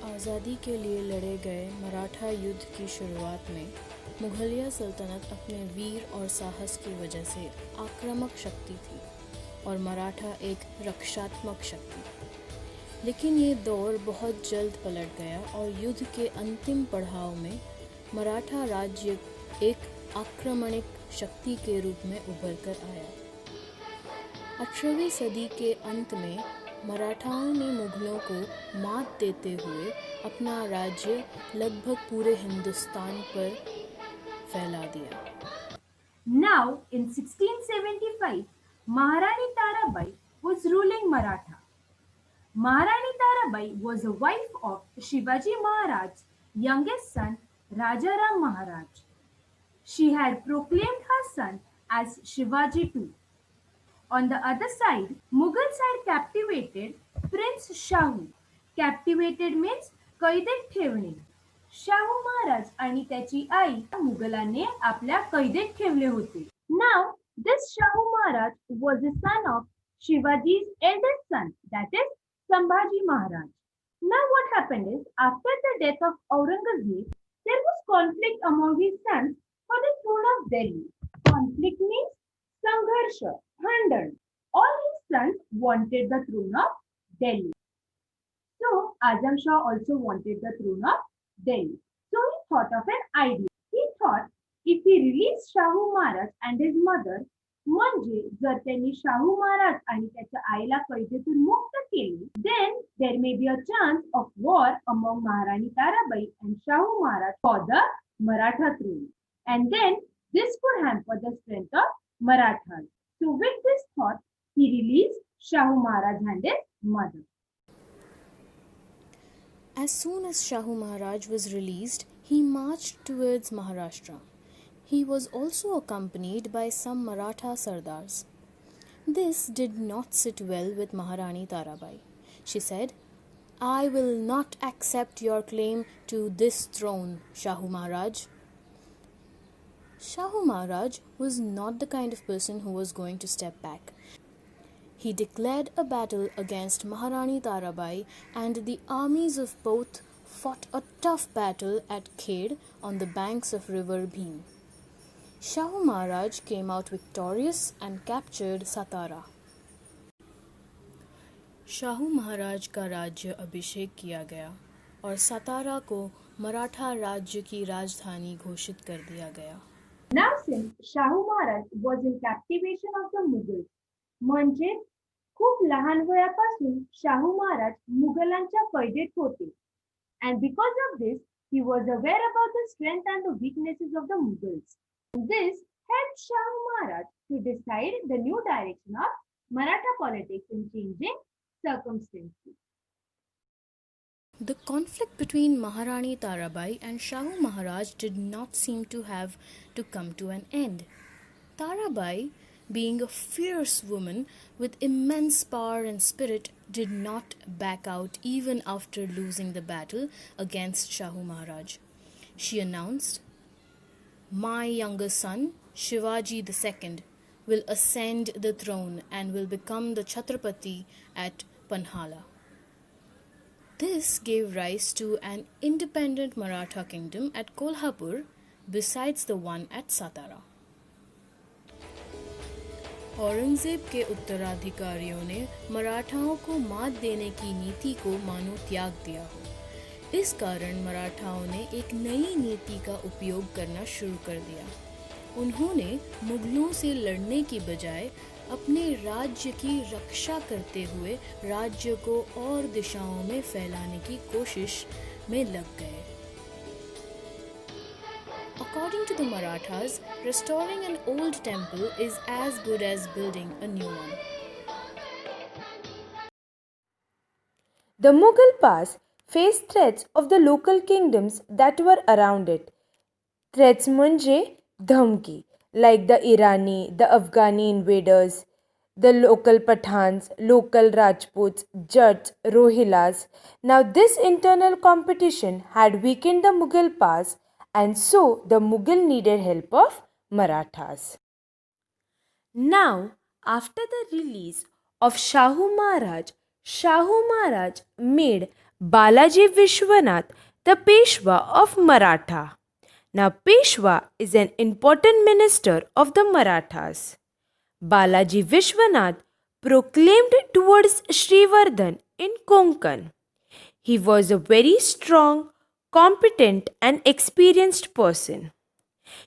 आज़ादी के लिए लड़े गए मराठा युद्ध की शुरुआत में मुगलिया सल्तनत अपने वीर और साहस की वजह से आक्रामक शक्ति थी और मराठा एक रक्षात्मक शक्ति। लेकिन ये दौर बहुत जल्द पलट गया और युद्ध के अंतिम पड़ाव में मराठा राज्य एक आक्रमणिक शक्ति के रूप में उभर कर आया। 18वीं सदी के अंत में मराठाओं ने मुगलों को मात देते हुए अपना राज्य लगभग पूरे हिंदुस्तान पर फैला दिया। Now, in 1675, Maharani Tarabai was ruling Maratha. Maharani Tarabai was a wife of Shivaji Maharaj's youngest son, Rajaram Maharaj. She had proclaimed her son as Shivaji too. On the other side, Mughals had captivated Prince Shahu. Captivated means कैदेत ठेवणे. शाहू महाराज आणि त्याची आई मुघलांनी आपल्या कैदेत ठेवले होते. Now, this Shahu Maharaj was the son of Shivaji's eldest son, that is Sambhaji Maharaj. Now what happened is, after the death of Aurangzeb, there was conflict among his sons for the throne of Delhi. Conflict means Sangharsha, Handan. All his sons wanted the throne of Delhi. So Azam Shah also wanted the throne of Delhi. So he thought of an idea. He thought if he released Shahu Maharaj and his mother, म्हणजे जर त्यांनी शाहू महाराज आणि त्याच्या आईला कैदेतून मुक्त केले, then there may be a chance of war among Maharani Tarabai and Shahu Maharaj for the Maratha throne. And then this could hamper the strength of Marathas. So with this thought, he released Shahu Maharaj and his mother. As soon as Shahu Maharaj was released, he marched towards Maharashtra. He was also accompanied by some Maratha Sardars. This did not sit well with Maharani Tarabai. She said, "I will not accept your claim to this throne, Shahu Maharaj." Shahu Maharaj was not the kind of person who was going to step back. He declared a battle against Maharani Tarabai, and the armies of both fought a tough battle at Khed on the banks of river Bhim. Shahu Maharaj came out victorious and captured Satara. Shahu Maharaj का राज्य अभिषेक किया गया और सतारा को मराठा राज्य की राजधानी घोषित कर दिया गया. Now since Shahu Maharaj was in captivation of the Mughals, म्हणजे खूप लहान वयापासून शाहू महाराज मुघलांच्या कैदेत होते. And because of this, he was aware about the strength and the weaknesses of the Mughals. This helped Shahu Maharaj to decide the new direction of Maratha politics in changing circumstances. The conflict between Maharani Tarabai and Shahu Maharaj did not seem to have to come to an end. Tarabai, being a fierce woman with immense power and spirit, did not back out even after losing the battle against Shahu Maharaj. She announced, "My younger son, Shivaji II, will ascend the throne and will become the Chhatrapati at Panhala." This gave rise to an independent Maratha kingdom at Kolhapur besides the one at Satara. Aurangzeb के उत्तराधिकारियों ने मराठाओं को मात देने की नीति को मानो त्याग दिया हो. इस कारण मराठाओं ने एक नई नीति का उपयोग करना शुरू कर दिया. उन्होंने मुगलों से लड़ने की बजाय अपने राज्य की रक्षा करते हुए राज्य को और दिशाओं में फैलाने की कोशिश में लग गए. According to the Marathas, restoring an old temple is as good as building a new one. The Mughal pass faced threats of the local kingdoms that were around it. Threats म्हणजे धमकी, like the Irani, the Afghani invaders, the local Pathans, local Rajputs, Jats, Rohillas. Now this internal competition had weakened the Mughal pass, and so the Mughal needed help of Marathas. Now, after the release of Shahu Maharaj made Balaji Vishwanath, the Peshwa of Maratha. Now, Peshwa is an important minister of the Marathas. Balaji Vishwanath proclaimed towards Srivardhan in Konkan. He was a very strong, competent, and experienced person.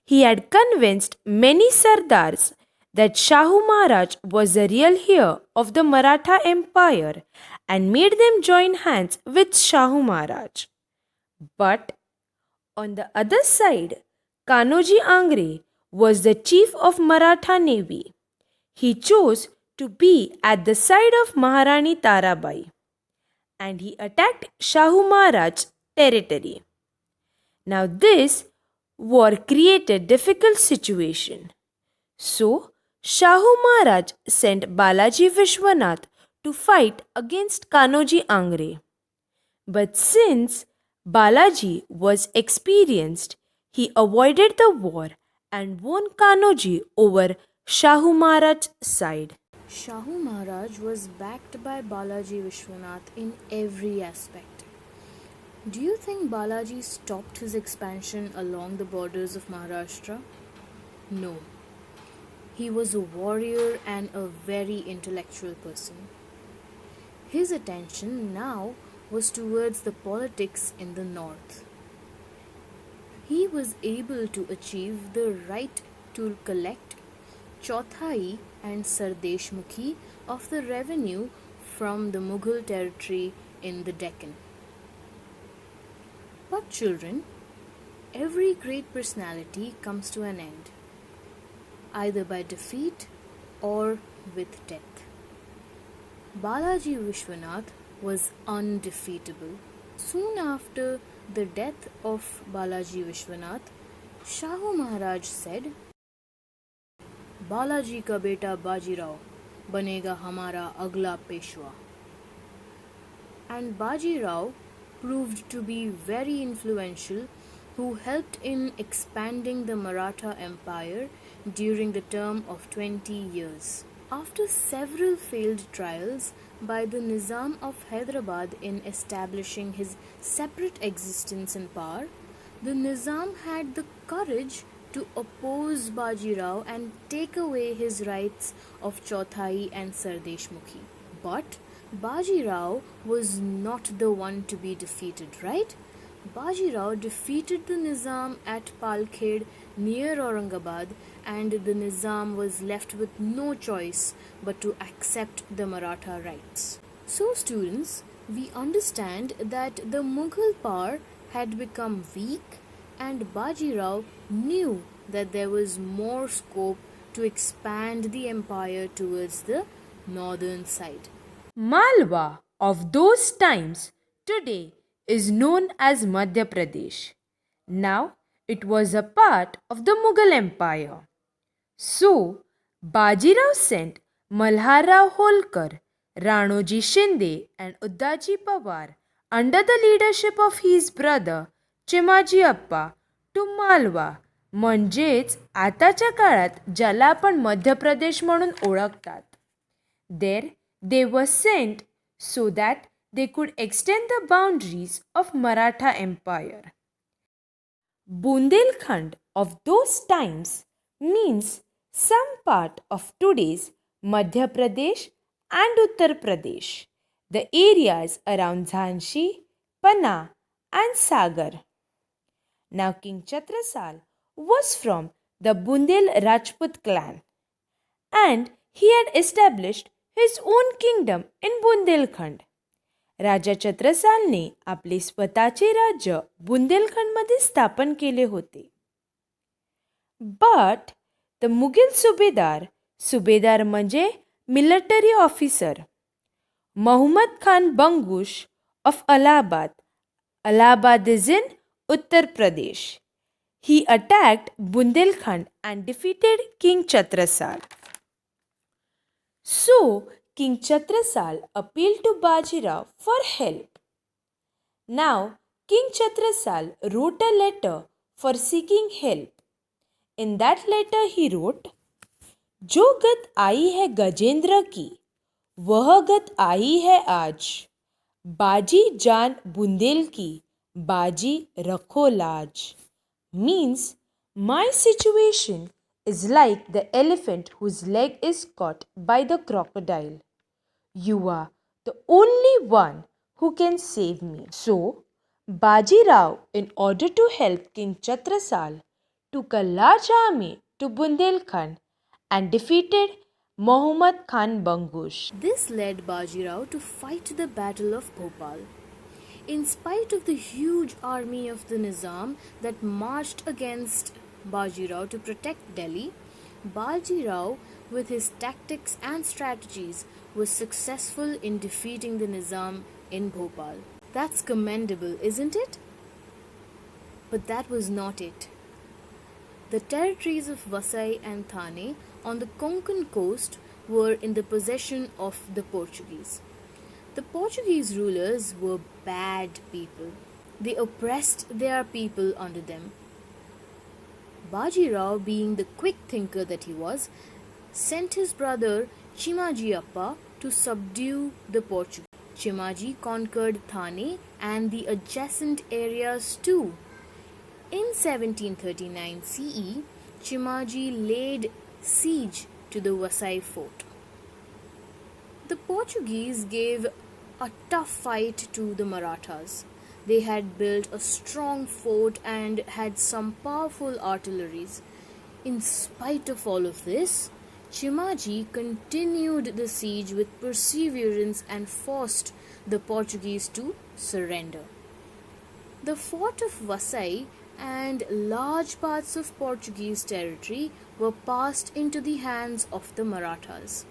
He had convinced many Sardars that Shahu Maharaj was the real heir of the Maratha Empire and made them join hands with Shahu Maharaj. But on the other side, Kanoji Angre was the chief of Maratha Navy. He chose to be at the side of Maharani Tarabai and he attacked Shahu Maharaj's territory. Now this war created difficult situation. So Shahu Maharaj sent Balaji Vishwanath to fight against Kanoji Angre. But since Balaji was experienced, he avoided the war and won Kanoji over Shahu Maharaj's side. Shahu Maharaj was backed by Balaji Vishwanath in every aspect. Do you think Balaji stopped his expansion along the borders of Maharashtra? No. He was a warrior and a very intellectual person. His attention now was towards the politics in the north. He was able to achieve the right to collect Chauthai and Sardeshmukhi of the revenue from the Mughal territory in the Deccan. But children, every great personality comes to an end, either by defeat or with death. Balaji Vishwanath was undefeatable. Soon after the death of Balaji Vishwanath, Shahu Maharaj said, Balaji का बेटा बाजीराव बनेगा हमारा अगला Peshwa. And Bajirao proved to be very influential, who helped in expanding the Maratha Empire during the term of 20 years. After several failed trials by the Nizam of Hyderabad in establishing his separate existence and power, the Nizam had the courage to oppose Bajirao and take away his rights of Chauthai and Sardeshmukhi. But Bajirao was not the one to be defeated, right? Bajirao defeated the Nizam at Palkhed near Aurangabad, and the Nizam was left with no choice but to accept the Maratha rights. So students, we understand that the Mughal power had become weak and Bajirao knew that there was more scope to expand the empire towards the northern side. Malwa of those times today is known as Madhya Pradesh. Now it was a part of the Mughal Empire. So Bajirao sent Malharrao Holkar, Ranoji Shinde and Uddaji Pawar under the leadership of his brother Chimaji Appa to Malwa म्हणजेच आताच्या काळात ज्याला आपण मध्य प्रदेश म्हणून ओळखतात. There they were sent so that they could extend the boundaries of Maratha empire. Bundelkhand of those times means some part of today's Madhya Pradesh and Uttar Pradesh, the areas around Jhansi, Panna and Sagar. Now King Chhatrasal was from the Bundel Rajput clan and he had established his own kingdom in Bundelkhand. राजा छत्रसालने आपले स्वतःचे राज्य बुंदेलखंडमध्ये स्थापन केले होते. But the Mughal subedar म्हणजे military officer, Muhammad Khan Bangush of Allahabad is in Uttar Pradesh. He attacked Bundelkhand and defeated King Chhatrasal. So King Chhatrasal appealed to Bajirao for help. Now King Chhatrasal wrote a letter for seeking help. In that letter he wrote, जो गत आई है गजेंद्र की वह गत आई है आज, Baji Jan Bundelki, Baji Rakho Laj means my situation is like the elephant whose leg is caught by the crocodile. You are the only one who can save me. So, Baji Rao, in order to help King Chhatrasal, took a large army to Bundelkhand and defeated Muhammad Khan Bangush. This led Bajirao to fight the Battle of Bhopal. In spite of the huge army of the Nizam that marched against Bajirao to protect Delhi, Bajirao, with his tactics and strategies, was successful in defeating the Nizam in Bhopal. That's commendable, isn't it? But that was not it. The territories of Vasai and Thane on the Konkan coast were in the possession of the Portuguese. The Portuguese rulers were bad people. They oppressed their people under them. Bajirao, being the quick thinker that he was, sent his brother Chimaji Appa to subdue the Portuguese. Chimaji conquered Thane and the adjacent areas too. In 1739 CE, Chimaji laid siege to the Vasai fort. The Portuguese gave a tough fight to the Marathas. They had built a strong fort and had some powerful artilleries. In spite of all of this, Chimaji continued the siege with perseverance and forced the Portuguese to surrender. The fort of Vasai and large parts of Portuguese territory were passed into the hands of the Marathas.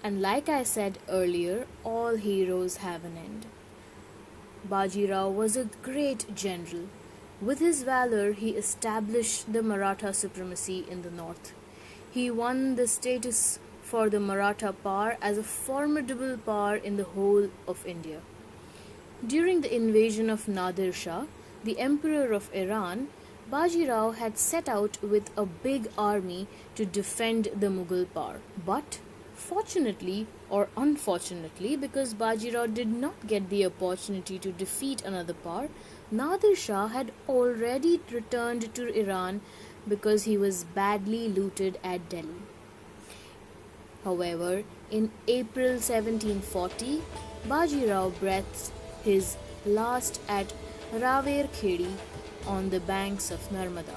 And like I said earlier, all heroes have an end. Bajirao was a great general. With his valor, he established the Maratha supremacy in the north. He won the status for the Maratha power as a formidable power in the whole of India. During the invasion of Nadir Shah, the emperor of Iran, Bajirao had set out with a big army to defend the Mughal power. But fortunately or unfortunately, because Bajirao did not get the opportunity to defeat another power, Nadir Shah had already returned to Iran because he was badly looted at Delhi. However, in April 1740, Bajirao breathed his last at Raver Khedi on the banks of Narmada.